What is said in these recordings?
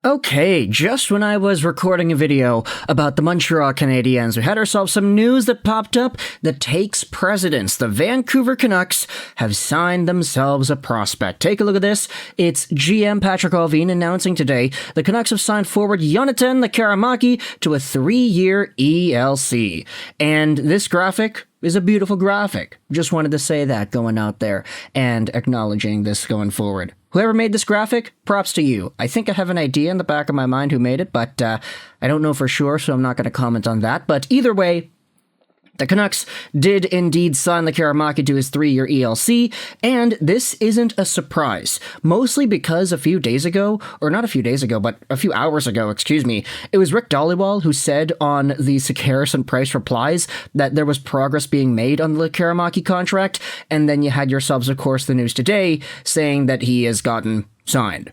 Okay, just when I was recording a video about the Montreal Canadiens, we had ourselves some news that popped up that takes precedence. The Vancouver Canucks have signed themselves a prospect. Take a look at this. It's GM Patrick Allvin announcing today the Canucks have signed forward Jonathan Lekkerimaki to a 3-year ELC. And this graphic is a beautiful graphic. Just wanted to say that going out there and acknowledging this going forward. Whoever made this graphic, props to you. I think I have an idea in the back of my mind who made it, but I don't know for sure, so I'm not going to comment on that. But either way, the Canucks did indeed sign Lekkerimaki to his 3-year ELC, and this isn't a surprise. Mostly because a few hours ago, it was Rick Dhaliwal who said on the Sekeres and Price replies that there was progress being made on the Lekkerimaki contract, and then you had yourselves, of course, the news today saying that he has gotten signed.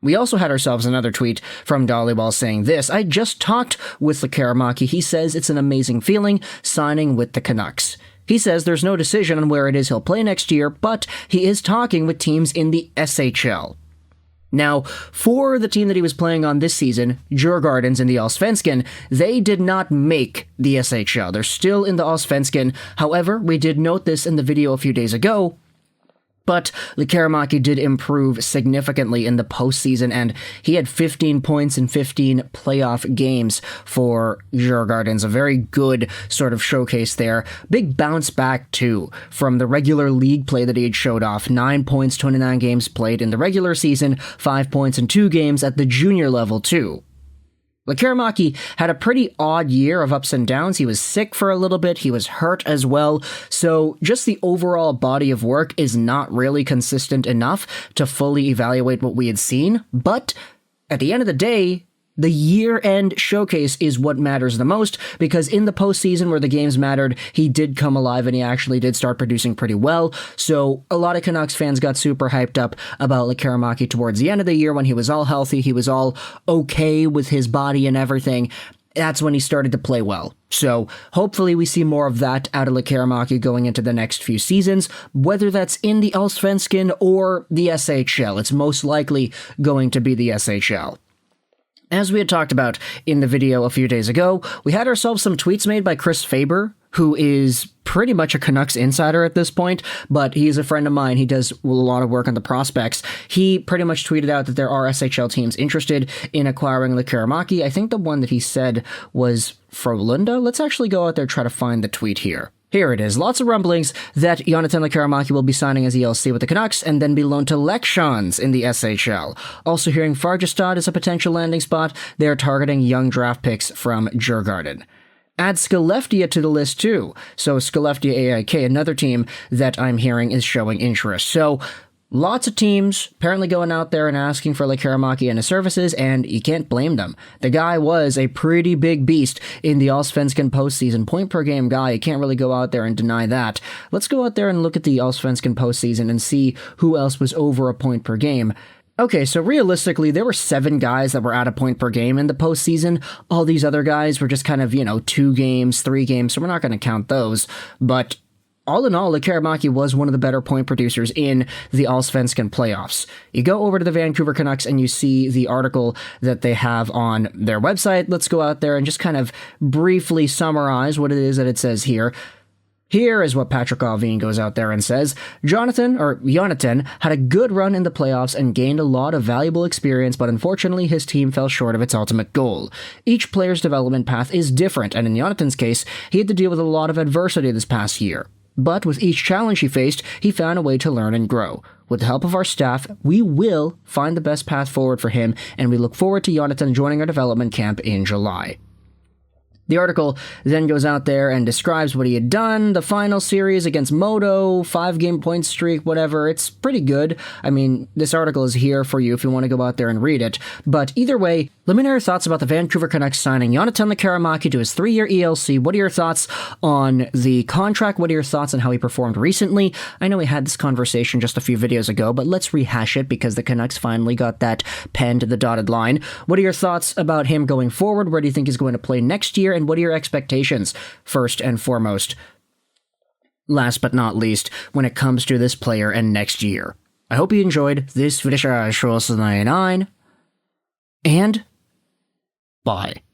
We also had ourselves another tweet from Dhaliwal saying this: I just talked with Lekkerimaki. He says it's an amazing feeling signing with the Canucks. He says there's no decision on where it is he'll play next year, but he is talking with teams in the SHL. Now, for the team that he was playing on this season, Djurgårdens in the Allsvenskan, they did not make the SHL. They're still in the Allsvenskan. However, we did note this in the video a few days ago, but Lekkerimaki did improve significantly in the postseason, and he had 15 points in 15 playoff games for Djurgårdens. A very good sort of showcase there. Big bounce back, too, from the regular league play that he had showed off. 9 points, 29 games played in the regular season, 5 points in 2 games at the junior level, too. Lekkerimaki had a pretty odd year of ups and downs. He was sick for a little bit. He was hurt as well. So just the overall body of work is not really consistent enough to fully evaluate what we had seen. But at the end of the day, the year-end showcase is what matters the most, because in the postseason where the games mattered, he did come alive and he actually did start producing pretty well. So a lot of Canucks fans got super hyped up about Lekkerimaki towards the end of the year when he was all healthy, he was all okay with his body and everything. That's when he started to play well. So hopefully we see more of that out of Lekkerimaki going into the next few seasons, whether that's in the Allsvenskan or the SHL. It's most likely going to be the SHL. As we had talked about in the video a few days ago, we had ourselves some tweets made by Chris Faber, who is pretty much a Canucks insider at this point, but he's a friend of mine. He does a lot of work on the prospects. He pretty much tweeted out that there are SHL teams interested in acquiring Lekkerimaki. I think the one that he said was Frölunda. Let's actually go out there and try to find the tweet here. Here it is. Lots of rumblings that Jonathan Lekkerimaki will be signing as ELC with the Canucks and then be loaned to Leksands in the SHL. Also hearing Farjestad is a potential landing spot. They are targeting young draft picks from Djurgården. Add Skellefteå to the list too. So Skellefteå AIK, another team that I'm hearing is showing interest. So lots of teams apparently going out there and asking for Lekkerimaki and his services, and you can't blame them. The guy was a pretty big beast in the Allsvenskan postseason. Point-per-game guy, you can't really go out there and deny that. Let's go out there and look at the Allsvenskan postseason and see who else was over a point per game. Okay, so realistically, there were 7 guys that were at a point per game in the postseason. All these other guys were just kind of, 2 games, 3 games, so we're not going to count those. But all in all, Lekkerimaki was one of the better point producers in the Allsvenskan playoffs. You go over to the Vancouver Canucks and you see the article that they have on their website. Let's go out there and just kind of briefly summarize what it is that it says here. Here is what Patrick Allvin goes out there and says. Jonathan had a good run in the playoffs and gained a lot of valuable experience, but unfortunately his team fell short of its ultimate goal. Each player's development path is different, and in Jonathan's case, he had to deal with a lot of adversity this past year. But with each challenge he faced, he found a way to learn and grow. With the help of our staff, we will find the best path forward for him, and we look forward to Jonathan joining our development camp in July. The article then goes out there and describes what he had done, the final series against Modo, 5-game point streak, whatever. It's pretty good. I mean, this article is here for you if you want to go out there and read it. But either way, let me know your thoughts about the Vancouver Canucks signing Jonathan Lekkerimaki to his 3-year ELC. What are your thoughts on the contract? What are your thoughts on how he performed recently? I know we had this conversation just a few videos ago, but let's rehash it because the Canucks finally got that pen to the dotted line. What are your thoughts about him going forward? Where do you think he's going to play next year? And what are your expectations, first and foremost, last but not least, when it comes to this player and next year? I hope you enjoyed this video. And bye.